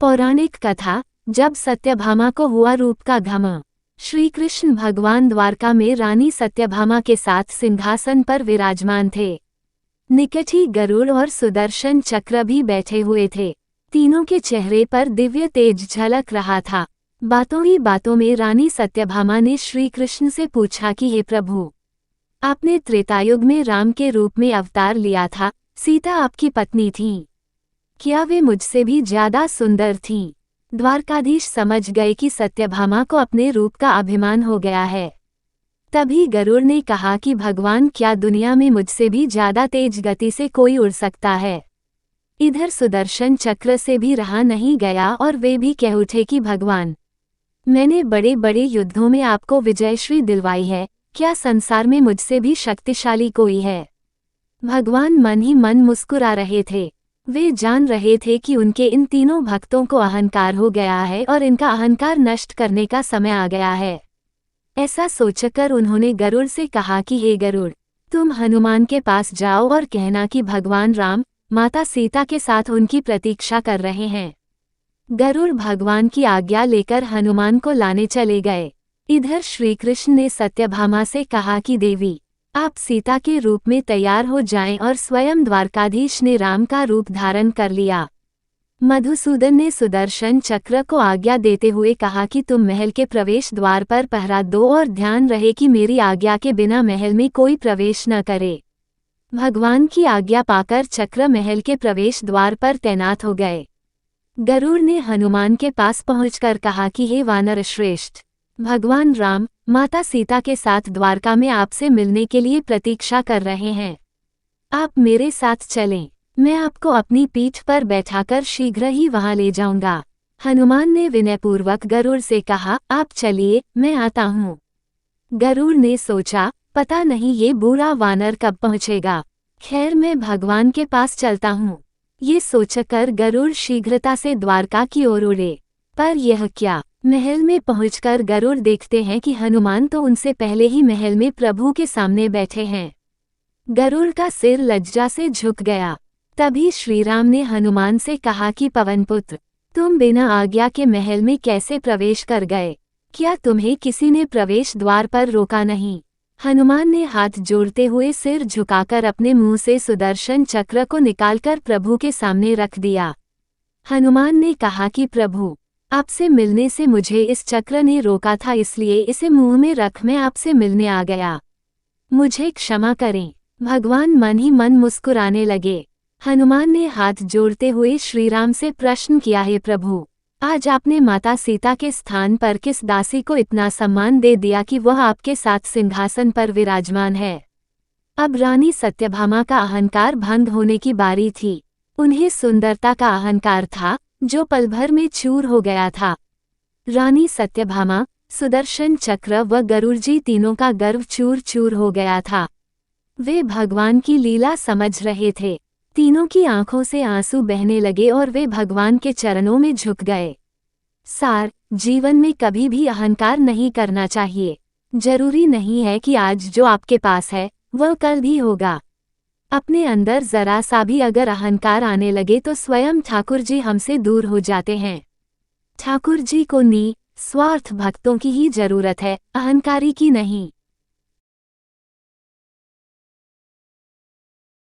पौराणिक कथा। जब सत्यभामा को हुआ रूप का घमंड। श्री कृष्ण भगवान द्वारका में रानी सत्यभामा के साथ सिंहासन पर विराजमान थे। निकट ही गरुड़ और सुदर्शन चक्र भी बैठे हुए थे। तीनों के चेहरे पर दिव्य तेज झलक रहा था। बातों ही बातों में रानी सत्यभामा ने श्री कृष्ण से पूछा कि हे प्रभु, आपने त्रेतायुग में राम के रूप में अवतार लिया था, सीता आपकी पत्नी थी, क्या वे मुझसे भी ज्यादा सुंदर थीं? द्वारकाधीश समझ गए कि सत्यभामा को अपने रूप का अभिमान हो गया है। तभी गरुड़ ने कहा कि भगवान, क्या दुनिया में मुझसे भी ज्यादा तेज गति से कोई उड़ सकता है? इधर सुदर्शन चक्र से भी रहा नहीं गया और वे भी कह उठे कि भगवान, मैंने बड़े बड़े युद्धों में आपको विजयश्री दिलवाई है, क्या संसार में मुझसे भी शक्तिशाली कोई है? भगवान मन ही मन मुस्कुरा रहे थे। वे जान रहे थे कि उनके इन तीनों भक्तों को अहंकार हो गया है और इनका अहंकार नष्ट करने का समय आ गया है। ऐसा सोचकर उन्होंने गरुड़ से कहा कि हे गरुड़, तुम हनुमान के पास जाओ और कहना कि भगवान राम माता सीता के साथ उनकी प्रतीक्षा कर रहे हैं। गरुड़ भगवान की आज्ञा लेकर हनुमान को लाने चले गए। इधर श्री कृष्ण ने सत्यभामा से कहा कि देवी, आप सीता के रूप में तैयार हो जाएं, और स्वयं द्वारकाधीश ने राम का रूप धारण कर लिया। मधुसूदन ने सुदर्शन चक्र को आज्ञा देते हुए कहा कि तुम महल के प्रवेश द्वार पर पहरा दो और ध्यान रहे कि मेरी आज्ञा के बिना महल में कोई प्रवेश न करे। भगवान की आज्ञा पाकर चक्र महल के प्रवेश द्वार पर तैनात हो गए। गरुड़ ने हनुमान के पास पहुंचकर कहा कि हे वानर श्रेष्ठ, भगवान राम माता सीता के साथ द्वारका में आपसे मिलने के लिए प्रतीक्षा कर रहे हैं। आप मेरे साथ चलें, मैं आपको अपनी पीठ पर बैठाकर शीघ्र ही वहां ले जाऊंगा। हनुमान ने विनयपूर्वक गरुड़ से कहा, आप चलिए, मैं आता हूँ। गरुड़ ने सोचा, पता नहीं ये बूढ़ा वानर कब पहुँचेगा, खैर मैं भगवान के पास चलता हूँ। ये सोचकर गरुड़ शीघ्रता से द्वारका की ओर उड़े। पर यह क्या, महल में पहुंचकर गरुड़ देखते हैं कि हनुमान तो उनसे पहले ही महल में प्रभु के सामने बैठे हैं। गरुड़ का सिर लज्जा से झुक गया। तभी श्रीराम ने हनुमान से कहा कि पवनपुत्र, तुम बिना आज्ञा के महल में कैसे प्रवेश कर गए? क्या तुम्हें किसी ने प्रवेश द्वार पर रोका नहीं? हनुमान ने हाथ जोड़ते हुए सिर झुकाकर अपने मुंह से सुदर्शन चक्र को निकालकर प्रभु के सामने रख दिया। हनुमान ने कहा कि प्रभु, आपसे मिलने से मुझे इस चक्र ने रोका था, इसलिए इसे मुंह में रख मैं आपसे मिलने आ गया। मुझे क्षमा करें। भगवान मन ही मन मुस्कुराने लगे। हनुमान ने हाथ जोड़ते हुए श्रीराम से प्रश्न किया, हे प्रभु, आज आपने माता सीता के स्थान पर किस दासी को इतना सम्मान दे दिया कि वह आपके साथ सिंहासन पर विराजमान है? अब रानी सत्यभामा का अहंकार भंग होने की बारी थी। उन्हें सुंदरता का अहंकार था जो पल भर में चूर हो गया था। रानी सत्यभामा, सुदर्शन चक्र व गरुड़ जी तीनों का गर्व चूर चूर हो गया था। वे भगवान की लीला समझ रहे थे। तीनों की आंखों से आंसू बहने लगे और वे भगवान के चरणों में झुक गए। सार, जीवन में कभी भी अहंकार नहीं करना चाहिए। जरूरी नहीं है कि आज जो आपके पास है वह कल भी होगा। अपने अंदर जरा सा भी अगर अहंकार आने लगे तो स्वयं ठाकुर जी हमसे दूर हो जाते हैं। ठाकुर जी को स्वार्थ भक्तों की ही जरूरत है, अहंकारी की नहीं।